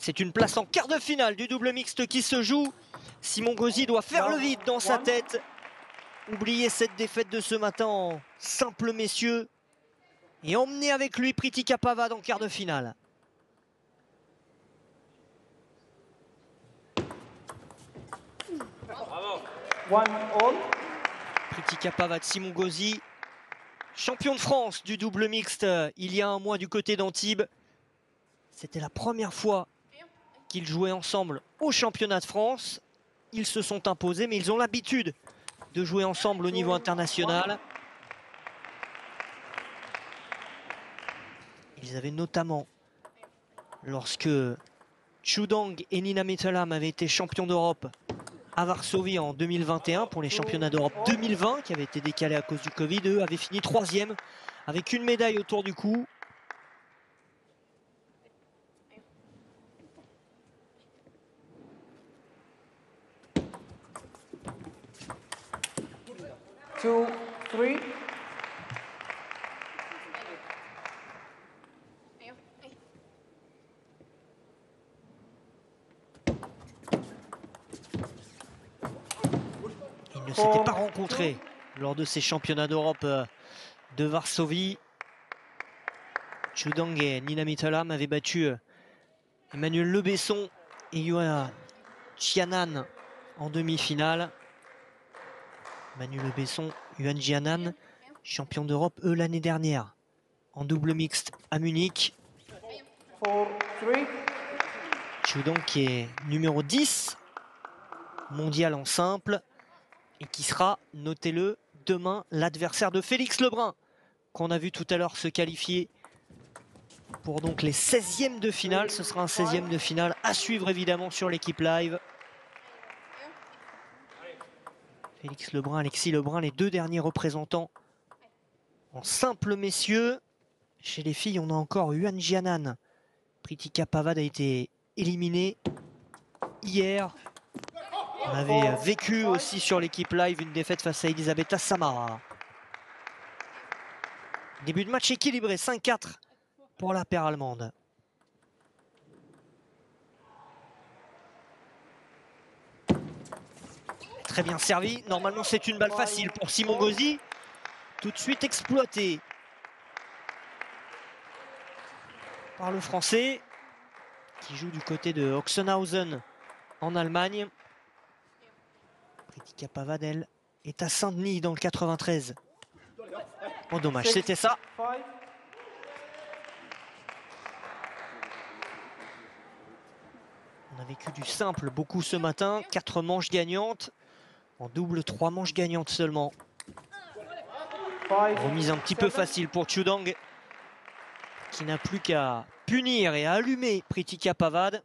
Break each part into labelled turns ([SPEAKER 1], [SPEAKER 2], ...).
[SPEAKER 1] C'est une place en quart de finale du double mixte qui se joue. Simon Gauzy doit faire le vide dans sa tête. Oubliez cette défaite de ce matin en simple messieurs. Et emmener avec lui Pritika Pavad en quart de finale. Pritika Pavad, Simon Gauzy, champion de France du double mixte il y a un mois du côté d'Antibes. C'était la première fois qu'ils jouaient ensemble au championnat de France. Ils se sont imposés, mais ils ont l'habitude de jouer ensemble au niveau international. Ils avaient notamment, lorsque Chudang et Nina Mitterlam avaient été champions d'Europe à Varsovie en 2021 pour les championnats d'Europe 2020 qui avaient été décalés à cause du Covid, eux avaient fini 3e avec une médaille autour du cou.
[SPEAKER 2] Two, three.
[SPEAKER 1] Ils ne s'étaient pas rencontrés lors de ces championnats d'Europe de Varsovie. Chudang et Nina Mitterlam avaient battu Emmanuel Le Besson et Yuan Jianan en demi-finale. Emmanuel Le Besson, Yuan Jianan, champion d'Europe eux l'année dernière en double mixte à Munich. Chudang qui est numéro 10 mondial en simple et qui sera, notez-le, demain l'adversaire de Félix Lebrun qu'on a vu tout à l'heure se qualifier pour donc les 16e de finale. Ce sera un 16e de finale à suivre évidemment sur l'équipe live. Félix Lebrun, Alexis Lebrun, les deux derniers représentants en simple messieurs. Chez les filles, on a encore Yuan Jianan. Pritika Pavad a été éliminé hier. On avait vécu aussi sur l'équipe live une défaite face à Elisabetta Samara. Début de match équilibré, 5-4 pour la paire allemande. Très bien servi. Normalement, c'est une balle facile pour Simon Gauzy. Tout de suite exploité par le Français qui joue du côté de Oxenhausen en Allemagne. Pritika Pavad, elle, est à Saint-Denis dans le 93. Oh dommage, c'était ça. On a vécu du simple beaucoup ce matin. 4 manches gagnantes. En double, 3 manches gagnantes seulement. Remise un petit peu facile pour Chudang, qui n'a plus qu'à punir et à allumer Pritika Pavad.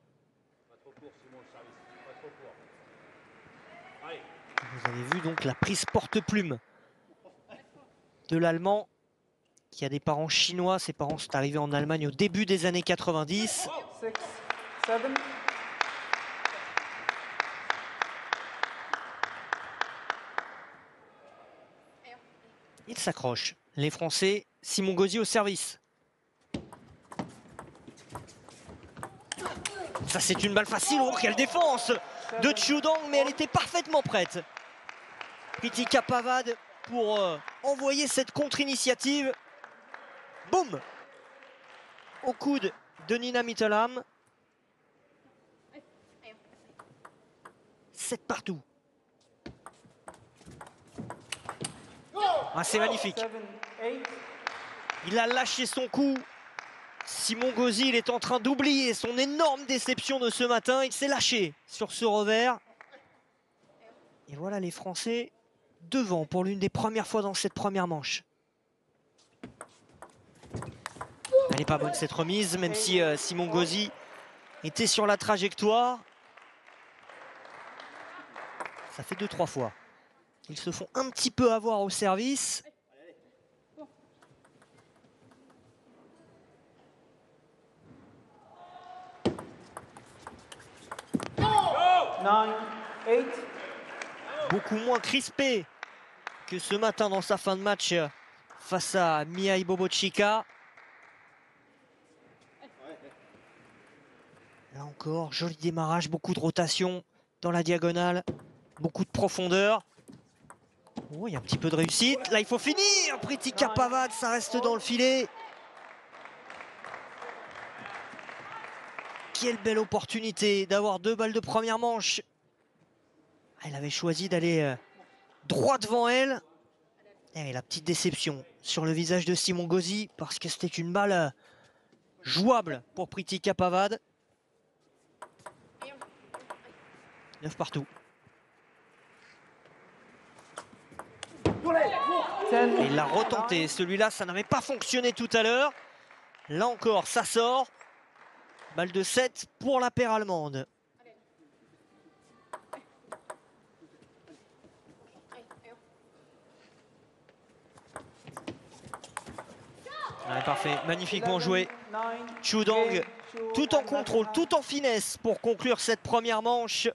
[SPEAKER 1] Vous avez vu donc la prise porte-plume de l'Allemand, qui a des parents chinois. Ses parents sont arrivés en Allemagne au début des années 90. Il s'accroche. Les Français, Simon Gauzy au service. Ça, c'est une balle facile. Oh, quelle défense de Chudang, mais elle était parfaitement prête. Pritika Pavad pour envoyer cette contre-initiative. Boum! Au coude de Nina Mitterlam. 7 partout. Ah, c'est magnifique. Il a lâché son coup. Simon Gauzy, il est en train d'oublier son énorme déception de ce matin. Il s'est lâché sur ce revers. Et voilà les Français devant pour l'une des premières fois dans cette première manche. Elle n'est pas bonne cette remise, même si Simon Gauzy était sur la trajectoire. Ça fait 2-3 fois. Ils se font un petit peu avoir au service. Beaucoup moins crispé que ce matin dans sa fin de match face à Mihai Bobochika. Là encore, joli démarrage, beaucoup de rotation dans la diagonale, beaucoup de profondeur. Oh, il y a un petit peu de réussite. Là, il faut finir. Pritika Pavad, ça reste dans le filet. Quelle belle opportunité d'avoir 2 balles de première manche. Elle avait choisi d'aller droit devant elle. Et la petite déception sur le visage de Simon Gauzy parce que c'était une balle jouable pour Pritika Pavad. 9 partout. Et il l'a retenté. Celui-là, ça n'avait pas fonctionné tout à l'heure. Là encore, ça sort. Balle de 7 pour la paire allemande. Ouais, parfait, magnifiquement joué. Chu Dong, tout en contrôle, tout en finesse pour conclure cette première manche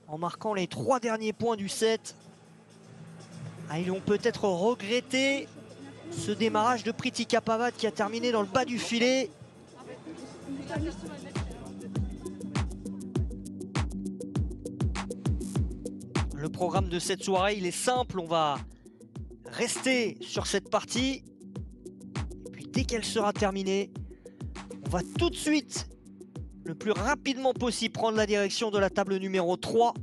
[SPEAKER 1] en marquant les 3 derniers points du set. Ah, ils ont peut-être regretté ce démarrage de Pritika Pavad qui a terminé dans le bas du filet. Le programme de cette soirée, il est simple. On va rester sur cette partie. Et puis dès qu'elle sera terminée, on va tout de suite, le plus rapidement possible, prendre la direction de la table numéro 3.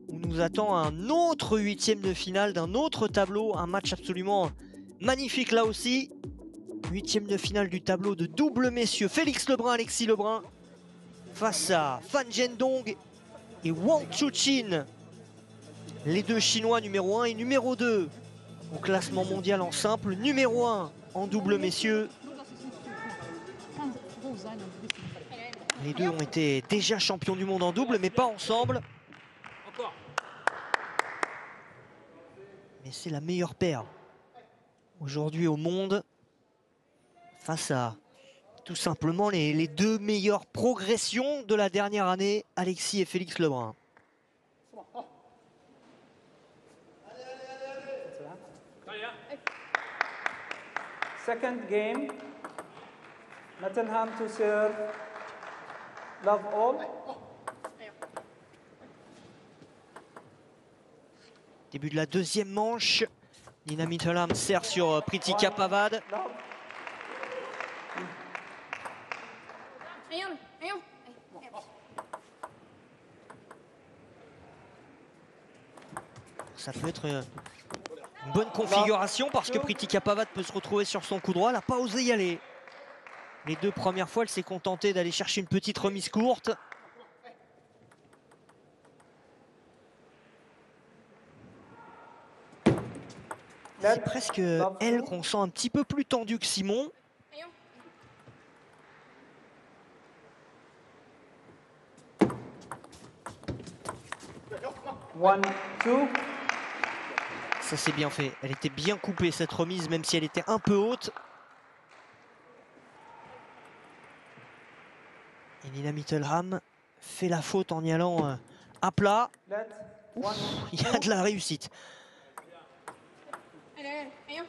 [SPEAKER 1] Où nous attend un autre 8e de finale d'un autre tableau. Un match absolument magnifique là aussi. 8e de finale du tableau de double messieurs. Félix Lebrun, Alexis Lebrun. Face à Fan Zhendong et Wang Chuqin. Les deux Chinois numéro 1 et numéro 2 au classement mondial en simple. Numéro 1 en double messieurs. Les deux ont été déjà champions du monde en double, mais pas ensemble. Mais c'est la meilleure paire aujourd'hui au monde. Face à tout simplement les 2 meilleures progressions de la dernière année, Alexis et Félix Lebrun.
[SPEAKER 2] Second game. Nottingham to serve. Love all.
[SPEAKER 1] Début de la 2e manche. Nina Mittelham sert sur Pritika Pavad. Ça peut être une bonne configuration parce que Pritika Pavad peut se retrouver sur son coup droit. Elle n'a pas osé y aller. Les 2 premières fois, elle s'est contentée d'aller chercher une petite remise courte. C'est presque elle qu'on sent un petit peu plus tendue que Simon.
[SPEAKER 2] One, two.
[SPEAKER 1] Ça c'est bien fait. Elle était bien coupée cette remise, même si elle était un peu haute. Et Nina Mittelham fait la faute en y allant à plat. Ouf, il y a de la réussite.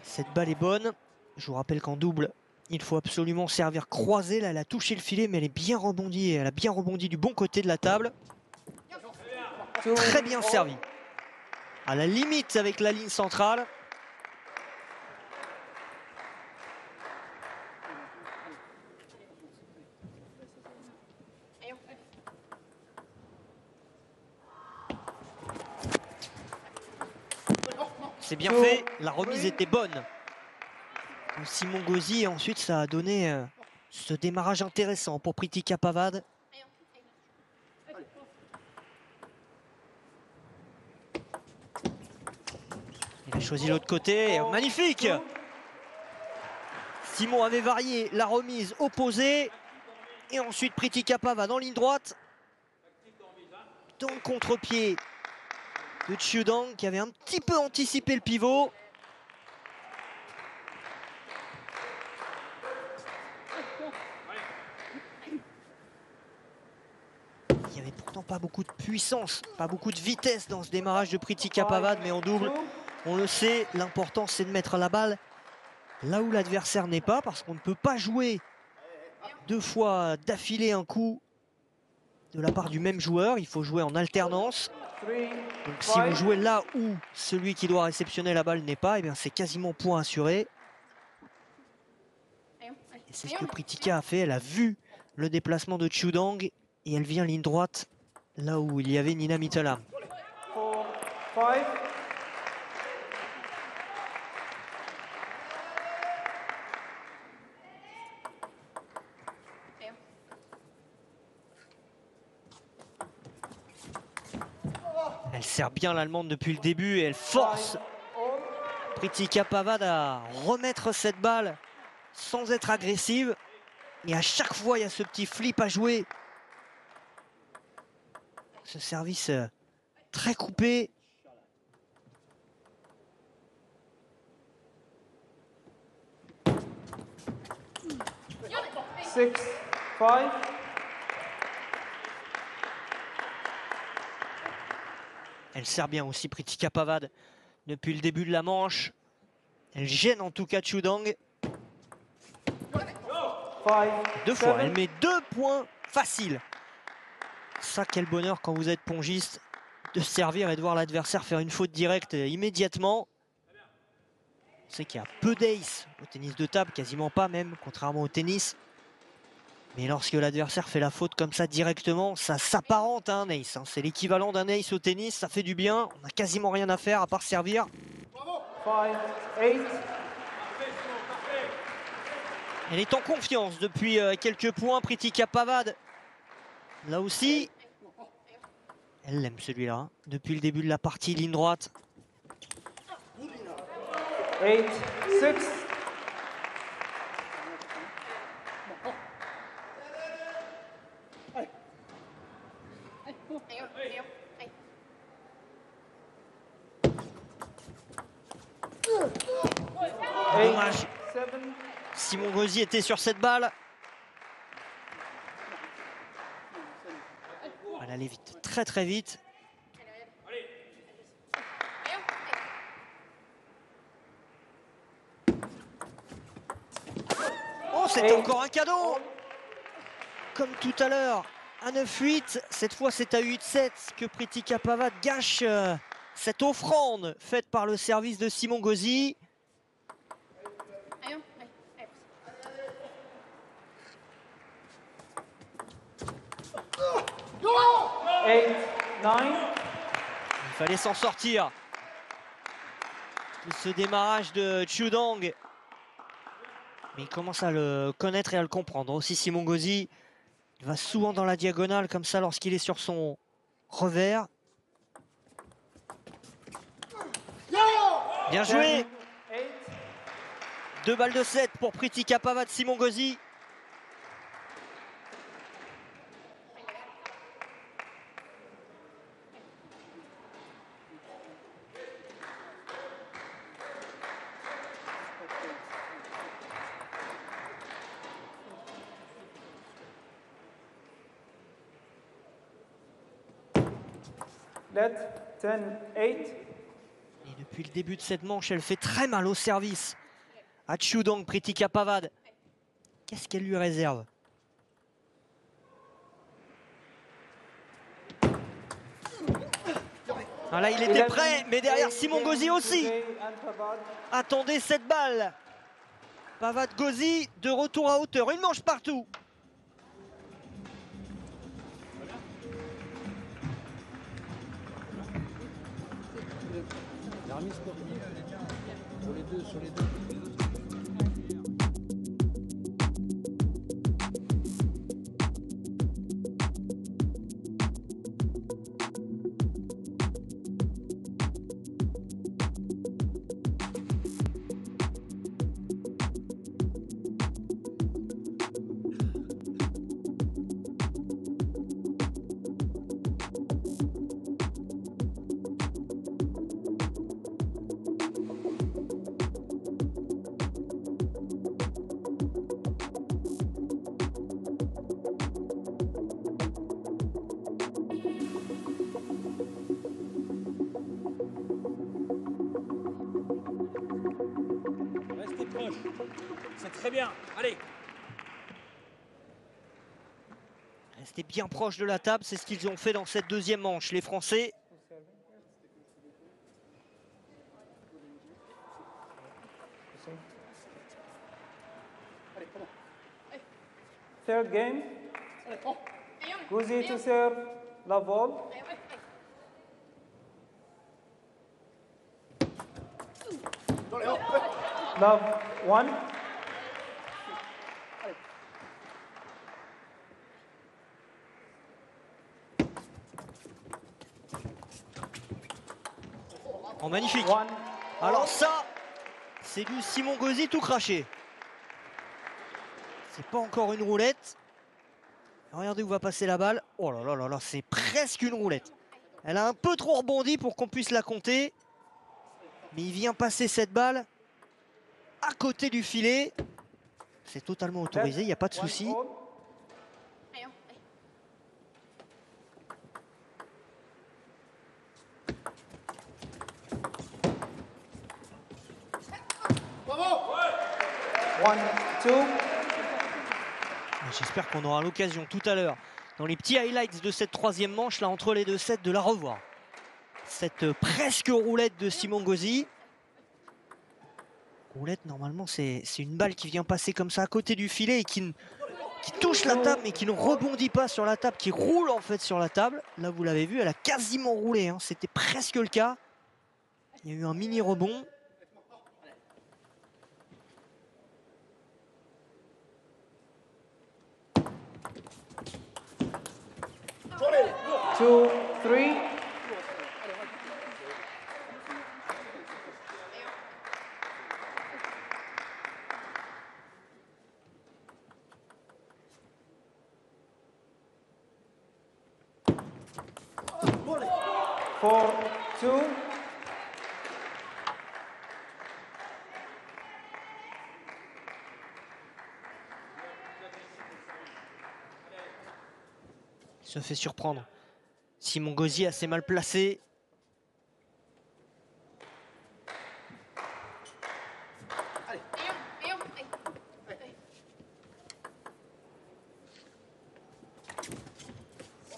[SPEAKER 1] Cette balle est bonne. Je vous rappelle qu'en double, il faut absolument servir croisé. Là, elle a touché le filet, mais elle est bien rebondie. Elle a bien rebondi du bon côté de la table. Très bien servi. À la limite avec la ligne centrale. C'est bien fait, la remise était bonne. Simon Gauzy, et ensuite ça a donné ce démarrage intéressant pour Pritika Pavad. Il a choisi l'autre côté, magnifique! Simon avait varié la remise opposée. Et ensuite Pritika Pavad en ligne droite. Dans le contre-pied de Chu Dong qui avait un petit peu anticipé le pivot. Il n'y avait pourtant pas beaucoup de puissance, pas beaucoup de vitesse dans ce démarrage de Pritika Pavad, mais en double, on le sait, l'important c'est de mettre la balle là où l'adversaire n'est pas, parce qu'on ne peut pas jouer 2 fois d'affilée un coup de la part du même joueur. Il faut jouer en alternance.
[SPEAKER 2] 3,
[SPEAKER 1] Donc si vous
[SPEAKER 2] 5.
[SPEAKER 1] jouez là où celui qui doit réceptionner la balle n'est pas, eh bien c'est quasiment point assuré. Et c'est ce que Pritika a fait. Elle a vu le déplacement de Chudang et elle vient ligne droite là où il y avait Nina Mitterlam.
[SPEAKER 2] 4, 5.
[SPEAKER 1] Elle sert bien l'Allemande depuis le début et elle force Pritika Pavad à remettre cette balle sans être agressive. Et à chaque fois, il y a ce petit flip à jouer. Ce service très coupé.
[SPEAKER 2] Six, 5.
[SPEAKER 1] Elle sert bien aussi Pritika Pavad depuis le début de la manche. Elle gêne en tout cas Chudang.
[SPEAKER 2] 5,
[SPEAKER 1] Deux fois,
[SPEAKER 2] 7.
[SPEAKER 1] elle met 2 points faciles. Ça, quel bonheur quand vous êtes pongiste de servir et de voir l'adversaire faire une faute directe immédiatement. On sait qu'il y a peu d'ace au tennis de table, quasiment pas même, contrairement au tennis. Mais lorsque l'adversaire fait la faute comme ça directement, ça s'apparente à un ace. C'est l'équivalent d'un ace au tennis, ça fait du bien. On n'a quasiment rien à faire à part servir.
[SPEAKER 2] 5, 8.
[SPEAKER 1] Elle est en confiance depuis quelques points, Pritika Pavad. Là aussi, elle l'aime celui-là, hein, depuis le début de la partie, ligne droite.
[SPEAKER 2] 8, 6.
[SPEAKER 1] Dommage.
[SPEAKER 2] 7.
[SPEAKER 1] Simon Gauzy était sur cette balle. Elle allait vite, très très vite. Oh, c'était encore un cadeau. Comme tout à l'heure, à 9-8. Cette fois, c'est à 8-7 que Pritika Pavad gâche cette offrande faite par le service de Simon Gauzy.
[SPEAKER 2] Eight, 9.
[SPEAKER 1] Il fallait s'en sortir de ce démarrage de Chudang. Mais il commence à le connaître et à le comprendre. Aussi Simon Gauzy, il va souvent dans la diagonale comme ça lorsqu'il est sur son revers. Bien joué.
[SPEAKER 2] 8.
[SPEAKER 1] 2 balles de 7 pour Pritika Pavad, Simon Gauzy.
[SPEAKER 2] Let 10, 8.
[SPEAKER 1] Et depuis le début de cette manche, elle fait très mal au service à Chudang, Pritika Pavad. Qu'est-ce qu'elle lui réserve? Ah là, il était prêt, mais derrière Simon Gauzy aussi. Attendez cette balle. Pavad Gauzy de retour à hauteur, une manche partout.
[SPEAKER 3] Sur les deux. C'est très bien, allez.
[SPEAKER 1] Rester bien proche de la table, c'est ce qu'ils ont fait dans cette deuxième manche, les Français.
[SPEAKER 2] Third game. Gauzy to serve, love all. Love 1.
[SPEAKER 1] Oh, magnifique.
[SPEAKER 2] 1.
[SPEAKER 1] Alors ça, c'est du Simon Gauzy tout craché. C'est pas encore une roulette. Regardez où va passer la balle. Oh là là là là, c'est presque une roulette. Elle a un peu trop rebondi pour qu'on puisse la compter. Mais il vient passer cette balle à côté du filet. C'est totalement autorisé, il n'y a pas de souci. J'espère qu'on aura l'occasion tout à l'heure, dans les petits highlights de cette troisième manche, là entre les deux sets, de la revoir. Cette presque roulette de Simon Gauzy. Roulette, normalement, c'est une balle qui vient passer comme ça à côté du filet et qui touche la table, mais qui ne rebondit pas sur la table, qui roule en fait sur la table. Là, vous l'avez vu, elle a quasiment roulé, hein. C'était presque le cas. Il y a eu un mini rebond.
[SPEAKER 2] Two, three. Four, two.
[SPEAKER 1] Il se fait surprendre. Simon Gauzy assez mal placé.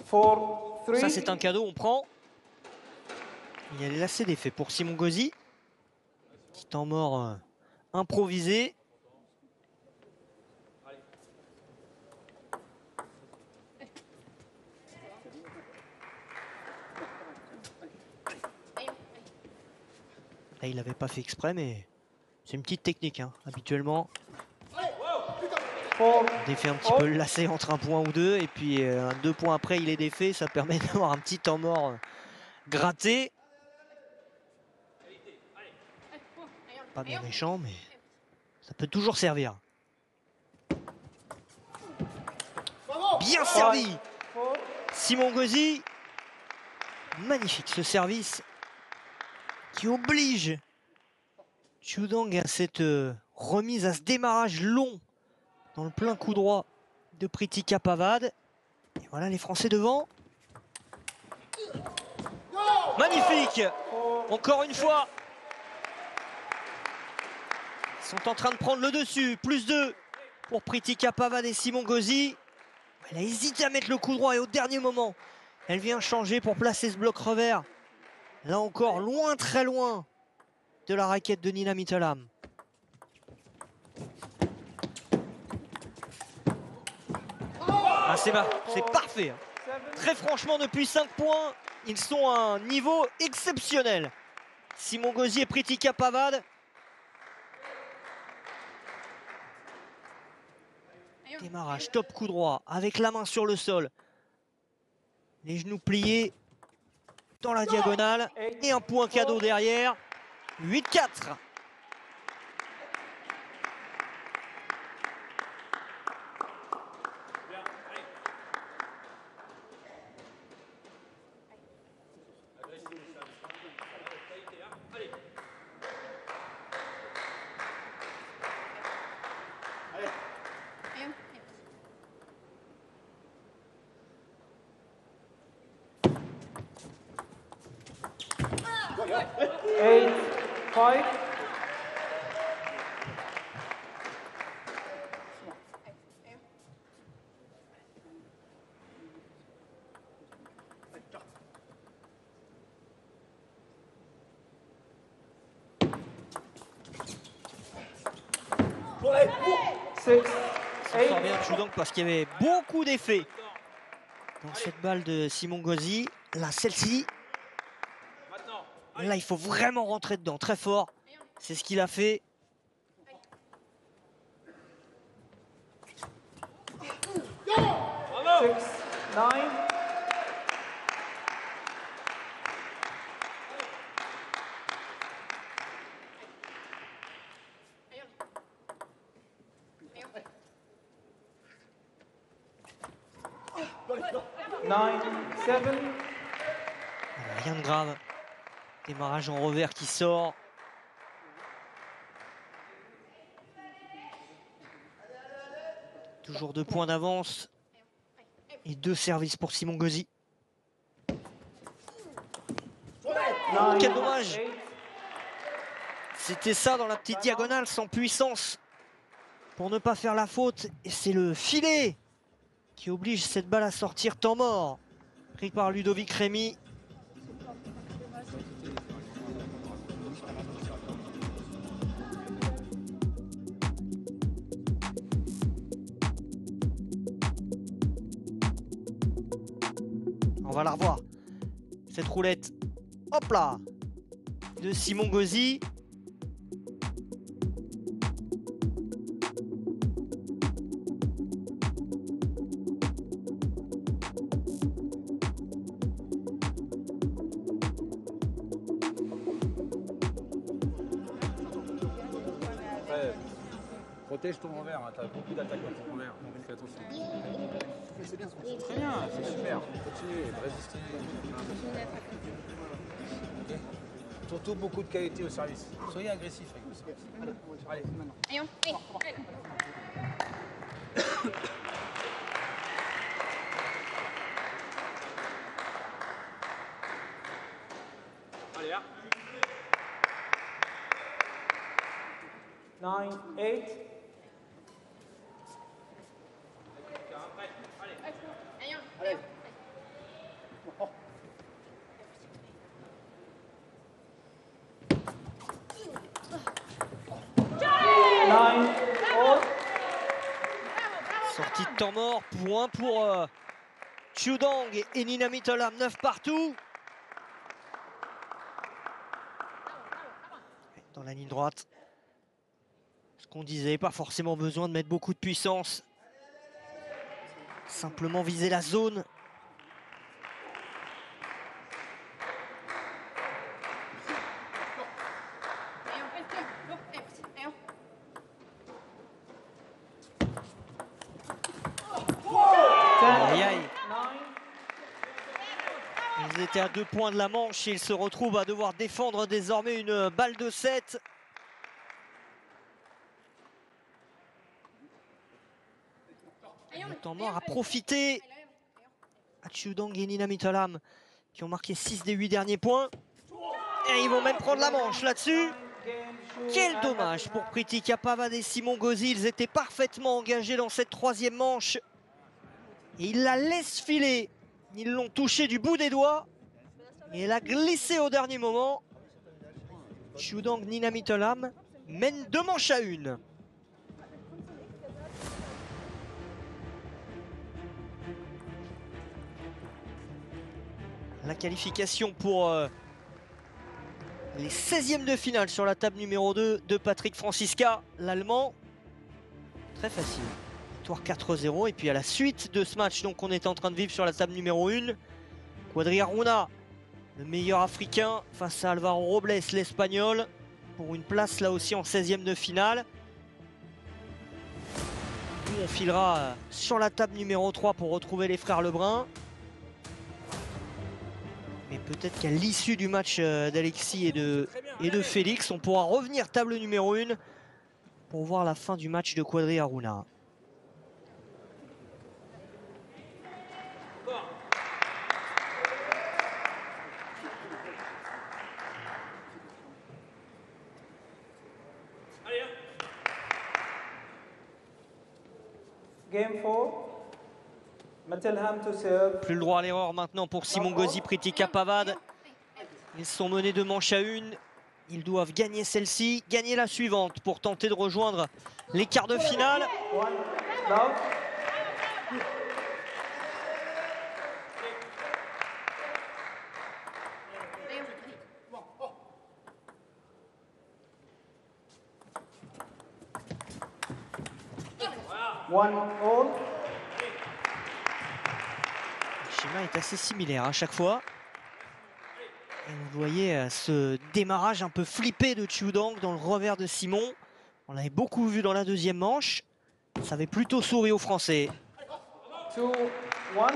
[SPEAKER 2] Four, three.
[SPEAKER 1] Ça, c'est un cadeau, on prend. Il y a les lacets d'effet pour Simon Gauzy. Petit temps mort improvisé. Là, il n'avait pas fait exprès, mais c'est une petite technique, hein. Habituellement, on défait un petit peu le lacet entre un point ou deux, et puis 2 points après, il est défait. Ça permet d'avoir un petit temps mort gratté. Pas bien méchant, mais ça peut toujours servir. Bien servi, Simon Gauzy. Magnifique ce service qui oblige Qiu Dong à cette remise, à ce démarrage long dans le plein coup droit de Pritika Pavad. Et voilà les Français devant. Magnifique. Encore une fois. Ils sont en train de prendre le dessus. Plus 2 pour Pritika Pavad et Simon Gauzy. Elle a hésité à mettre le coup droit et au dernier moment, elle vient changer pour placer ce bloc revers. Là encore, loin, très loin de la raquette de Nina Mitterlam. Ah, c'est parfait. Très franchement, depuis 5 points, ils sont à un niveau exceptionnel. Simon Gauzy et Pritika Pavad. Démarrage, top coup droit, avec la main sur le sol. Les genoux pliés dans la diagonale. Et un point cadeau derrière. 8-4.
[SPEAKER 2] Eight, 5. 6,
[SPEAKER 1] Ça sort
[SPEAKER 2] 8.
[SPEAKER 1] bien Chudang parce qu'il y avait beaucoup d'effets dans cette balle de Simon Gauzy. Là, celle-ci. Là, il faut vraiment rentrer dedans très fort. C'est ce qu'il a fait.
[SPEAKER 2] Bravo. 6, 9. Nine, 7.
[SPEAKER 1] Rien de grave. Démarrage en revers qui sort. Toujours 2 points d'avance. Et 2 services pour Simon Gauzy. Quel dommage! C'était ça dans la petite diagonale, sans puissance. Pour ne pas faire la faute. Et c'est le filet qui oblige cette balle à sortir. Temps mort. Pris par Ludovic Rémy. On va la revoir. Cette roulette. Hop là! De Simon Gauzy.
[SPEAKER 3] Protège ton revers, hein. Tu as beaucoup d'attaques dans ton revers, donc fais attention. C'est bien, c'est très bien, c'est super. Continuez, résistez. Okay. Surtout beaucoup de qualité au service. Soyez agressif avec le service. Allez, maintenant. Allez, là.
[SPEAKER 2] 9, 8.
[SPEAKER 1] Sortie de temps mort, point pour Chudang et Nina Mitterlam, 9 partout. Dans la ligne droite. Ce qu'on disait, pas forcément besoin de mettre beaucoup de puissance. Simplement viser la zone. Aïe aïe. Ils étaient à 2 points de la manche et ils se retrouvent à devoir défendre désormais une balle de 7. Le temps mort a profité à Chudang et Nina Mitterlam qui ont marqué 6 des 8 derniers points. Et ils vont même prendre la manche là-dessus. Quel dommage pour Pritika Pavad et Simon Gauzy. Ils étaient parfaitement engagés dans cette 3e manche. Et ils la laissent filer. Ils l'ont touché du bout des doigts. Et elle a glissé au dernier moment. Chudang, Nina Mitterlam mène 2 manches à 1. La qualification pour les 16e de finale sur la table numéro 2 de Patrick Franziska, l'Allemand. Très facile. Victoire 4-0. Et puis à la suite de ce match donc, on est en train de vivre sur la table numéro 1, Quadriaruna, le meilleur africain, face à Alvaro Robles, l'Espagnol, pour une place là aussi en 16e de finale. Nous, on filera sur la table numéro 3 pour retrouver les frères Lebrun. Mais peut-être qu'à l'issue du match d'Alexis et de Félix, on pourra revenir table numéro 1 pour voir la fin du match de Quadriaruna.
[SPEAKER 2] Game 4. Mitterlam to serve.
[SPEAKER 1] Plus le droit à l'erreur maintenant pour Simon Gauzy, Pritika Pavad. Ils sont menés 2 manches à 1. Ils doivent gagner celle-ci, gagner la suivante pour tenter de rejoindre les quarts de finale.
[SPEAKER 2] 1 all.
[SPEAKER 1] Le schéma est assez similaire à chaque fois. Et vous voyez ce démarrage un peu flippé de Chiu Dong dans le revers de Simon. On l'avait beaucoup vu dans la deuxième manche. Ça avait plutôt souri aux Français.
[SPEAKER 2] 2 1.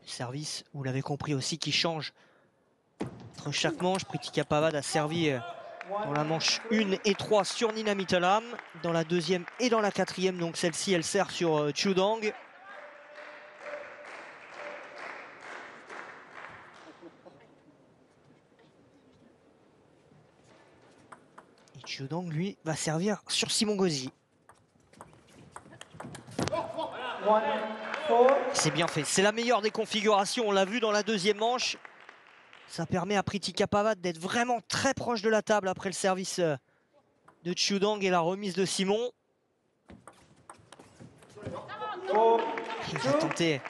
[SPEAKER 1] Service, vous l'avez compris aussi, qui change entre chaque manche. Pritika Pavad a servi dans la manche 1 et 3 sur Nina Mitterlam, dans la deuxième et dans la quatrième, donc celle-ci elle sert sur Chiu Dong. Et Chiu Dong lui va servir sur Simon Gauzy. C'est bien fait, c'est la meilleure des configurations, on l'a vu dans la deuxième manche. Ça permet à Pritika Pavad d'être vraiment très proche de la table après le service de Chiu Dong et la remise de Simon. Il va tenter une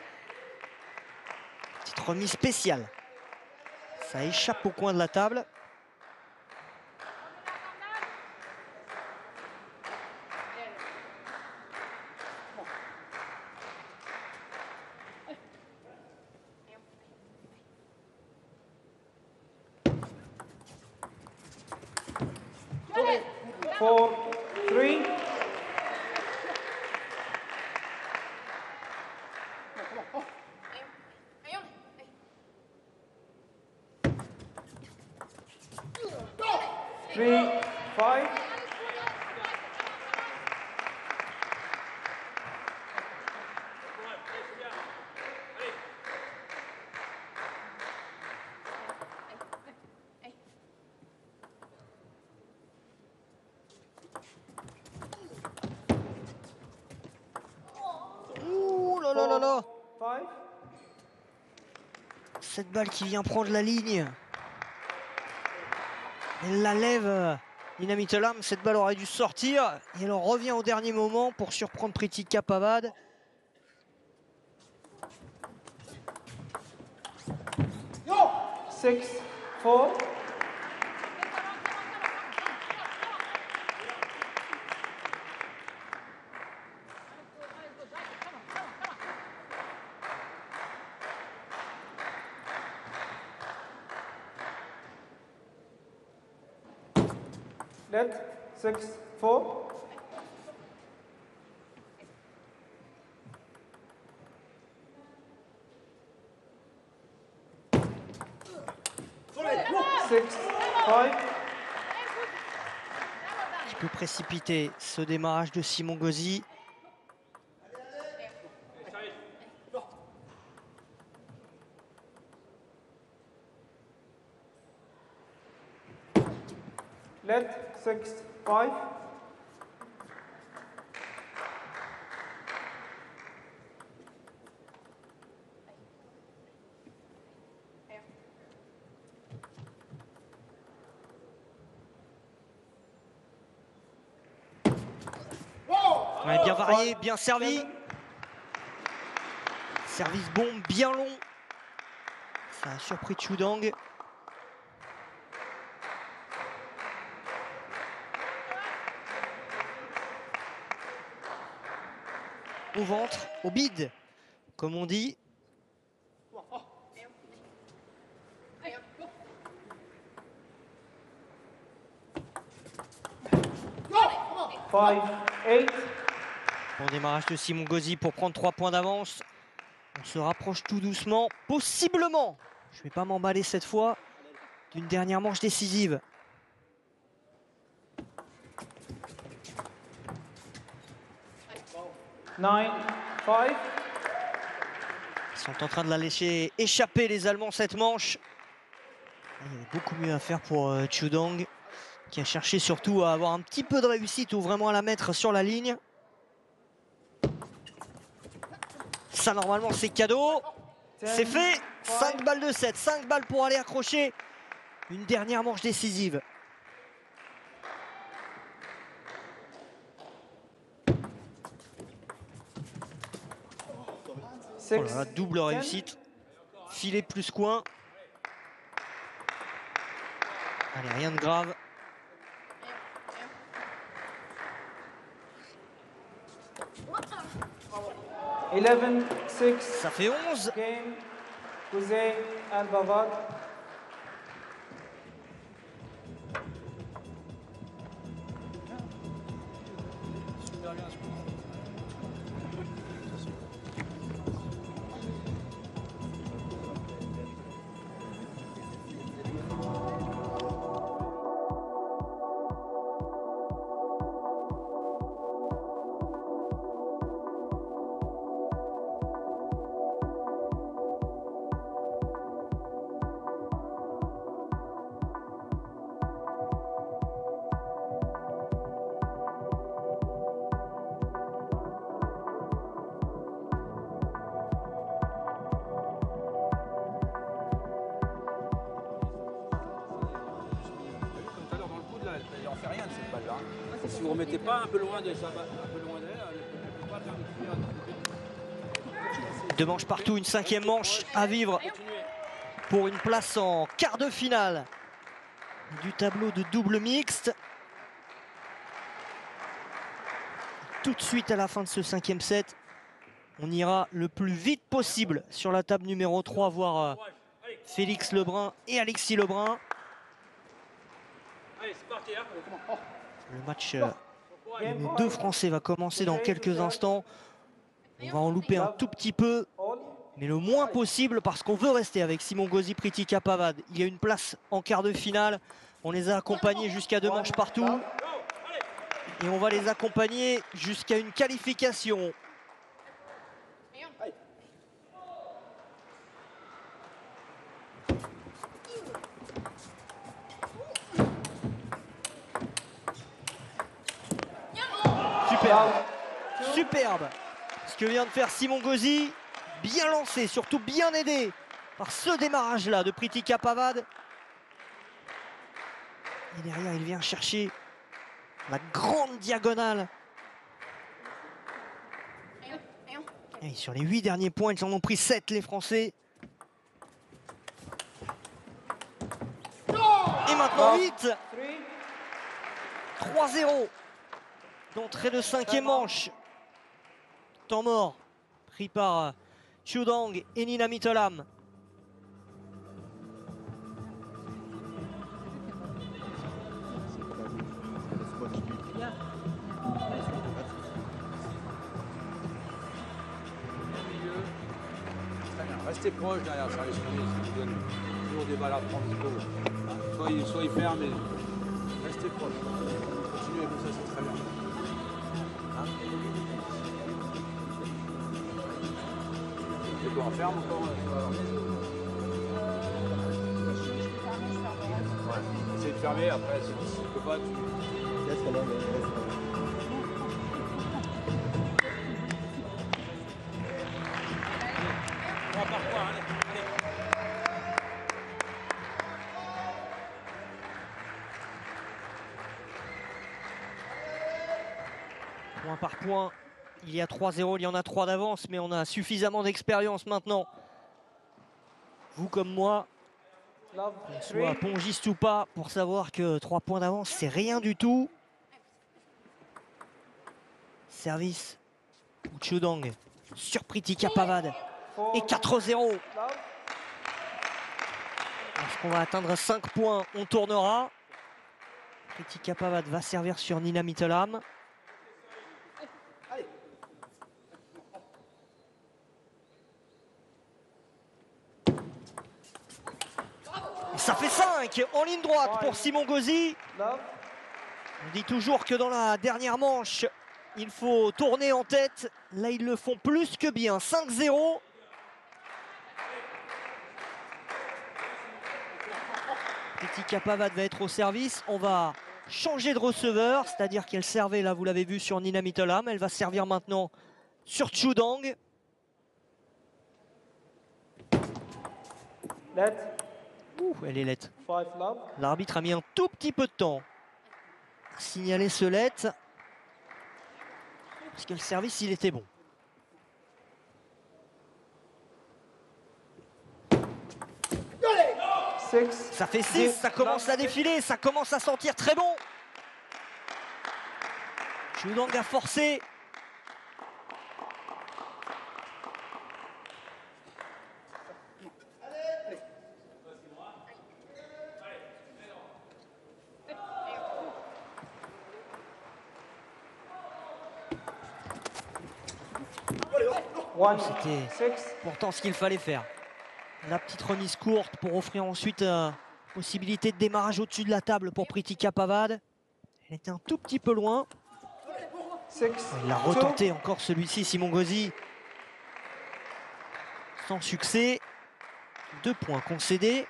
[SPEAKER 1] petite remise spéciale. Ça échappe au coin de la table. Cette balle qui vient prendre la ligne. Elle la lève, Nina Mitterlam. Cette balle aurait dû sortir. Et elle en revient au dernier moment pour surprendre Pritika Pavad.
[SPEAKER 2] Six, 4. Let 6 4.
[SPEAKER 1] Qui peut précipiter ce démarrage de Simon Gauzy.
[SPEAKER 2] Let 6 5.
[SPEAKER 1] Ouais, bien varié, bien servi. Service bombe bien long. Ça a surpris Chiu Dong. Au ventre, au bide, comme on dit. Bon démarrage de Simon Gauzy pour prendre 3 points d'avance. On se rapproche tout doucement, possiblement, je ne vais pas m'emballer cette fois, d'une dernière manche décisive.
[SPEAKER 2] Ils
[SPEAKER 1] sont en train de la laisser échapper les Allemands cette manche. Il y avait beaucoup mieux à faire pour Chiu Dong, qui a cherché surtout à avoir un petit peu de réussite ou vraiment à la mettre sur la ligne. Ça, normalement, c'est cadeau. C'est fait. 5 balles de 7. 5 balles pour aller accrocher une dernière manche décisive. Oh là là, double réussite. Filet plus coin. Allez, rien de grave. Ça fait 11.
[SPEAKER 2] Game, José and Bavad.
[SPEAKER 3] Super bien, je pense. Il en fait rien de cette balle-là. Si vous ne remettez pas un peu loin d'elle, elle ne peut pas faire de tir.
[SPEAKER 1] Deux manches partout, une 5e manche à vivre pour une place en quart de finale du tableau de double mixte. Tout de suite à la fin de ce 5e set, on ira le plus vite possible sur la table numéro 3 voir Félix Lebrun et Alexis Lebrun.
[SPEAKER 3] Allez, c'est parti, hein.
[SPEAKER 1] Le match de nos deux Français va commencer dans quelques instants. On va en louper un tout petit peu, mais le moins possible parce qu'on veut rester avec Simon Gauzy, Pritika Pavad. Il y a une place en quart de finale. On les a accompagnés jusqu'à 2 manches partout. Et on va les accompagner jusqu'à une qualification. Superbe. Superbe. Ce que vient de faire Simon Gauzy, bien lancé, surtout bien aidé par ce démarrage-là de Pritika Pavad. Et derrière, il vient chercher la grande diagonale. Et sur les 8 derniers points, ils en ont pris 7, les Français. Et maintenant 8. 3-0. D'entrée de 5e manche. Temps mort pris par Chu Dong et Nina Mitterlam.
[SPEAKER 3] Restez proche derrière ça, les souris, ça vous donne toujours des balles à prendre. Soit il ferme, mais restez proche. Continuez comme ça, c'est très bien. Hein? C'est quoi, on ferme encore? Ouais, essayez de fermer, après, si tu ne peux pas, tu...
[SPEAKER 1] Point par point, il y a 3-0, il y en a 3 d'avance, mais on a suffisamment d'expérience maintenant. Vous comme moi, soit pongiste ou pas, pour savoir que 3 points d'avance, c'est rien du tout. Service pour Chu Dong sur Pritika Pavad. Et 4-0. Lorsqu'on va atteindre 5 points, on tournera. Pritika Pavad va servir sur Nina Mitterlam. Ça fait 5 en ligne droite pour Simon Gauzy. On dit toujours que dans la dernière manche, il faut tourner en tête. Là, ils le font plus que bien. 5-0. Pritika Pavad va être au service. On va changer de receveur, c'est-à-dire qu'elle servait, là, vous l'avez vu, sur Nina Mitterlam. Elle va servir maintenant sur Chu Dong.
[SPEAKER 2] Let.
[SPEAKER 1] Ouh, elle est let.
[SPEAKER 2] 5 love.
[SPEAKER 1] L'arbitre a mis un tout petit peu de temps à signaler ce let. Parce que le service, il était bon. Ça fait 6, ça commence à défiler, ça commence à sentir très bon. Chudang a forcé. C'était pourtant ce qu'il fallait faire. La petite remise courte pour offrir ensuite possibilité de démarrage au-dessus de la table pour Pritika Pavad. Elle était un tout petit peu loin. Il a retenté encore celui-ci, Simon Gauzy. Sans succès. 2 points concédés.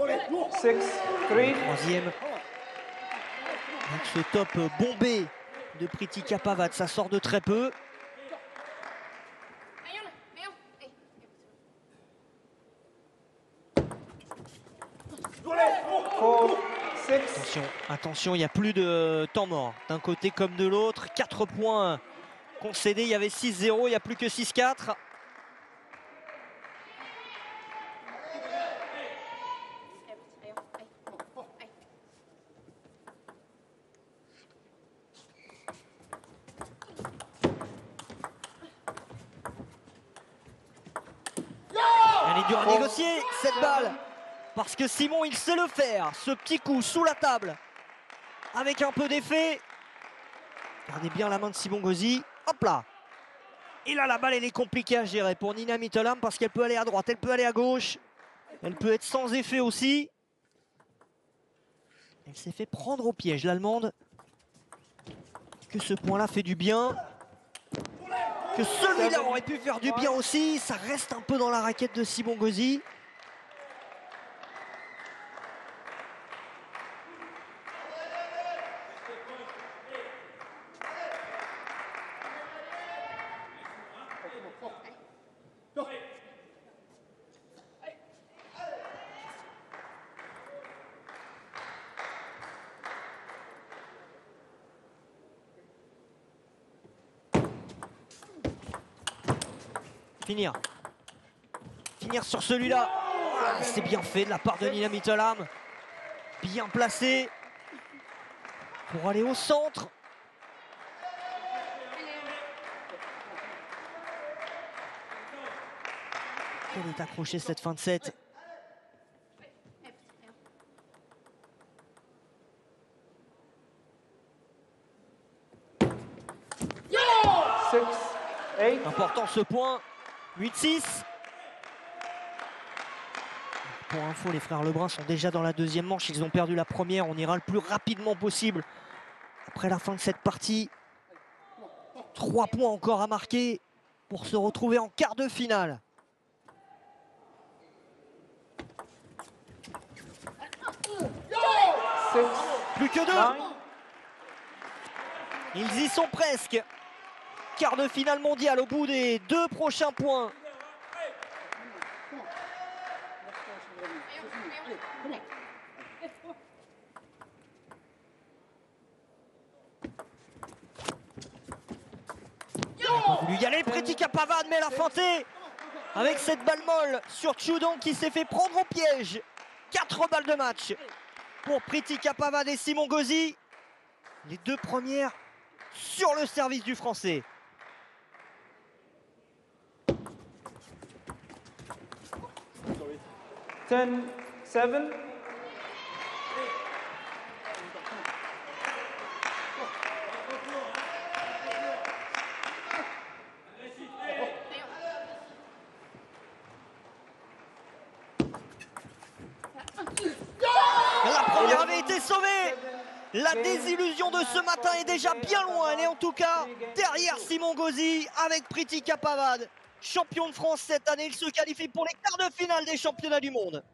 [SPEAKER 1] Troisième. Avec ce top bombé de Pritika Pavad, ça sort de très peu. Attention, attention, il n'y a plus de temps mort d'un côté comme de l'autre. 4 points concédés, il y avait 6-0, il n'y a plus que 6-4. Elle est dure à négocier cette balle. Parce que Simon, il sait le faire. Ce petit coup sous la table. Avec un peu d'effet. Regardez bien la main de Simon Gauzy. Hop là. Et là, la balle, elle est compliquée à gérer pour Nina Mitterlam. Parce qu'elle peut aller à droite, elle peut aller à gauche. Elle peut être sans effet aussi. Elle s'est fait prendre au piège, l'Allemande. Que ce point-là fait du bien. Que celui-là aurait pu faire du bien aussi. Ça reste un peu dans la raquette de Simon Gauzy. Finir sur celui-là. Ah, c'est bien fait de la part de Nina Mitterlam. Bien placé pour aller au centre. Elle est accrochée cette fin de set. Important ce point. 8-6. Pour info, les frères Lebrun sont déjà dans la deuxième manche. Ils ont perdu la première. On ira le plus rapidement possible après la fin de cette partie. 3 points encore à marquer pour se retrouver en quart de finale. Plus que 2. Ils y sont presque. Quart de finale mondial au bout des 2 prochains points. Il n'a pas voulu y aller, Pritika Pavad, mais elle a feinté avec cette balle molle sur Chudang qui s'est fait prendre au piège. 4 balles de match pour Pritika Pavad et Simon Gauzy. Les 2 premières sur le service du Français.
[SPEAKER 2] Ten, 7.
[SPEAKER 1] La première avait été sauvée. La désillusion de ce matin est déjà bien loin. Elle est en tout cas derrière Simon Gauzy avec Pritika Pavad. Champion de France cette année, il se qualifie pour les quarts de finale des championnats du monde.